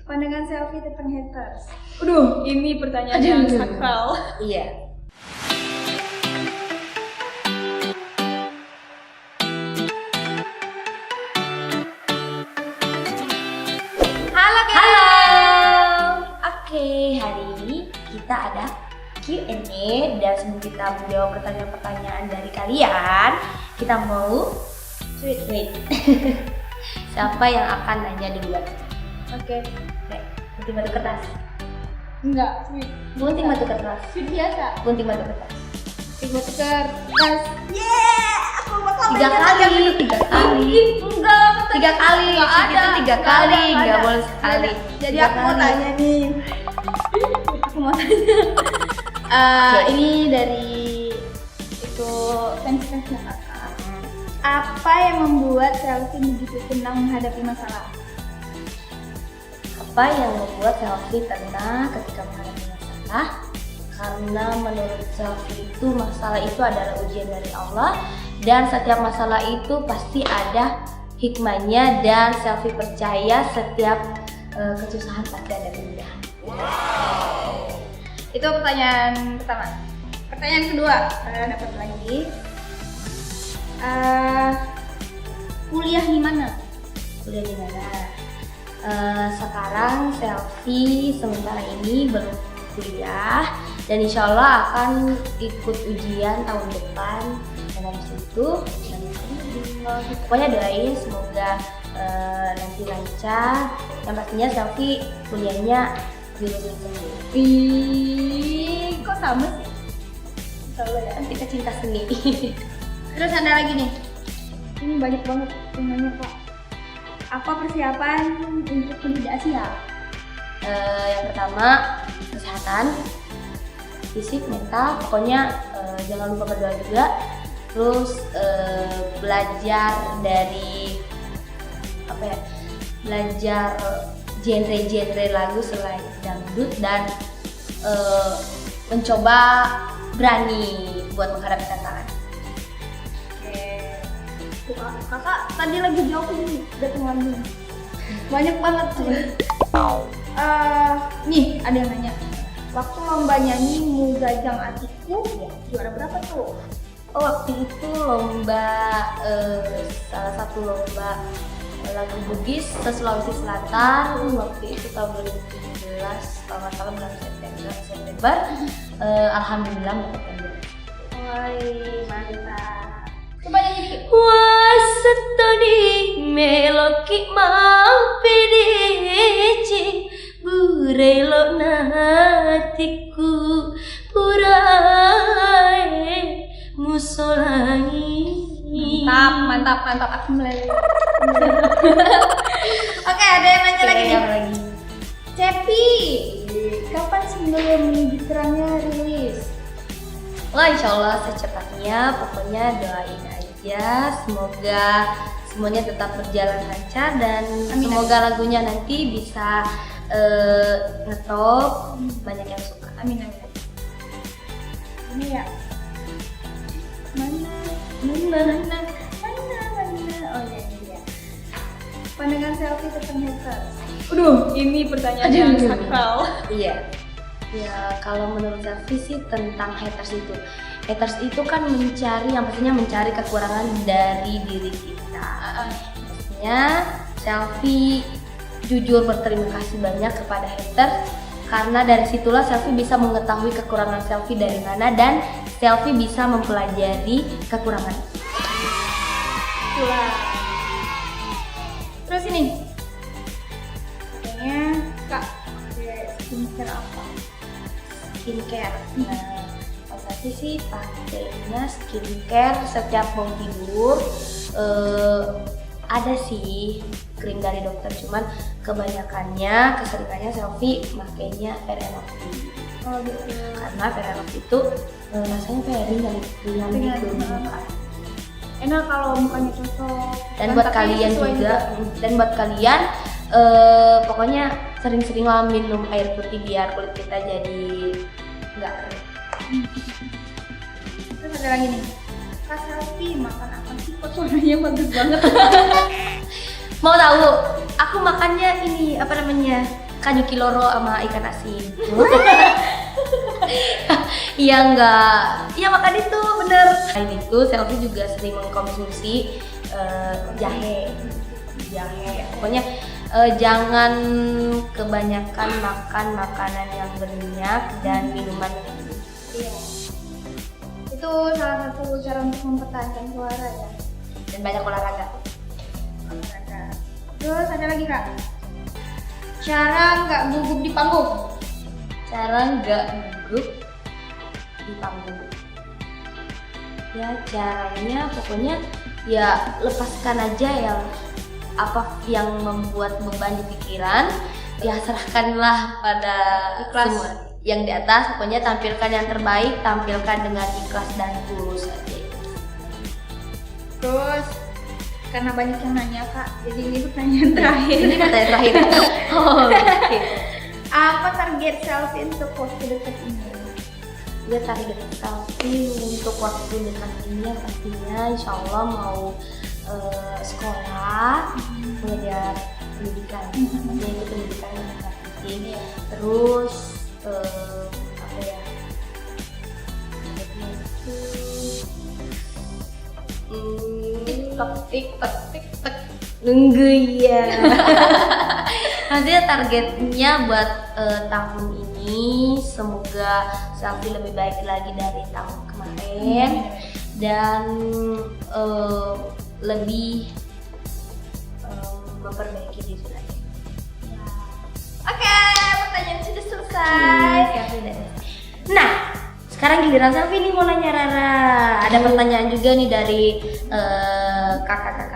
Pandangan selfie tentang haters. Ini pertanyaan yang sakral. Iya. Halo guys. Halo. Oke, hari ini kita ada Q&A dan sebelum kita menjawab pertanyaan-pertanyaan dari kalian, kita mau wait. Siapa yang akan nanya duluan? Oke. Gunting batu kertas. Enggak, sweet. Gunting batu kertas. Sweet biasa. Gunting batu kertas. Tiga kertas. Aku bakal 3 kali. Enggak, Tiga kali. Nggak ada. Itu 3 kali, Nggak nggak ada. boleh sekali. Jadi 3 aku mau kali. tanya nih. Aku mau tanya. Ini dari itu fansnya kakak. Apa yang membuat selfie begitu tenang menghadapi masalah? Apa yang membuat selfie tenang ketika menghadapi masalah? Karena menurut selfie itu masalah itu adalah ujian dari Allah dan setiap masalah itu pasti ada hikmahnya dan selfie percaya setiap kesusahan pasti ada kemudahan. Itu pertanyaan pertama. Pertanyaan kedua, dapat lagi. Kuliah di mana? Kuliah di mana? Sekarang selfie sementara ini belum kuliah dan insya Allah akan ikut ujian tahun depan dan habis itu pokoknya doain semoga nanti lancar. Yang pastinya selfie kuliahnya jurusan seni. Ih, kok sama sih? Selalu ya, kita cinta seni. Terus ada lagi nih. Ini banyak banget yang nanya, Pak. Apa persiapan untuk pendidik Asia? Yang pertama kesehatan, fisik, mental, pokoknya jangan lupa berdoa juga. Terus belajar dari belajar genre-genre lagu selain dangdut dan mencoba berani buat menghadapi tantangan. Kakak tadi lagi jawab ini, udah pengalaman. Banyak banget sih. Nih ada yang nanya. Waktu lomba nyanyi Mugajang Atiku, juara berapa tuh? Waktu itu lomba salah satu lomba lagu Bugis se Sulawesi Selatan waktu itu tahun 2017 kalau nggak salah bulan September. Alhamdulillah mendapatkan juara. Woi, mantap. Coba nyanyi dikit. Wasetoni meloki mampedeci burelo natiku purae musolai. Mantap, aku meleleh. Oke, ada yang nanya lagi nih. Cepi, kapan single Menuju Terangnya rilis? Wah, insya Allah secepatnya, pokoknya doain aja, semoga semuanya tetap berjalan lancar dan Amin. semoga lagunya nanti bisa ngetop, banyak yang suka. Amin. Ini ya. Mana? Oh ya, ini ya. Pandangan selfie tentang haters. Ini pertanyaan yang sakral. Iya. Ya, kalau menurut selfie sih tentang haters itu. Haters itu kan yang pastinya mencari kekurangan dari diri kita. Pastinya selfie jujur berterima kasih banyak kepada haters karena dari situlah selfie bisa mengetahui kekurangan selfie dari mana dan selfie bisa mempelajari kekurangan. Itulah. Terus ini. Katanya Kak, skincare apa? Skincare. Nah, pasti sih pakainya skincare setiap mau tidur. Ada sih krim dari dokter, cuman kebanyakannya keseringannya selfie makainya Fair & Lovely. Oh gitu. Karena Fair & Lovely itu rasanya kayak ringan gitu. Enak kalau mukanya cocok. Dan buat tapi kalian sesuai juga, dan buat kalian pokoknya sering-sering lah minum air putih biar kulit kita jadi nggak kering. Terus ada lagi nih. Kak Selfie makan apa sih? Kok suaranya bagus banget? Mau tahu? Aku makannya ini apa namanya? kajuki loro sama ikan asin. Iya enggak, iya makan itu bener. Selain itu selfie juga sering mengkonsumsi jahe. Pokoknya jangan kebanyakan makan makanan yang berminyak dan minuman yang berminyak. Iya. Itu salah satu cara untuk mempertahankan suara ya. Dan banyak olahraga. Terus ada lagi Kak? Cara nggak gugup di panggung. Cara nggak gugup di panggung. Ya caranya pokoknya ya lepaskan aja yang apa yang membuat beban di pikiran, ya serahkanlah pada Ikhlas. semua yang di atas. Pokoknya tampilkan yang terbaik, tampilkan dengan ikhlas dan tulus aja. Terus karena banyak yang nanya Kak, jadi ini pertanyaan terakhir. Ini pertanyaan terakhir. Oh, oke. Apa target selfie untuk waktu dekat ini? Ya target selfie untuk waktu dekat ini ya pastinya insya Allah mau sekolah, mengejar pendidikan, yaitu pendidikan yang penting. Terus apa ya? TikTok nunggu ya. Nanti targetnya buat tahun ini semoga selfie lebih baik lagi dari tahun kemarin dan lebih memperbaiki diri lagi. Oke, pertanyaan sudah selesai. Nah, sekarang giliran selfie nih mau nanya Rara. Ada pertanyaan juga nih dari kakak-kakak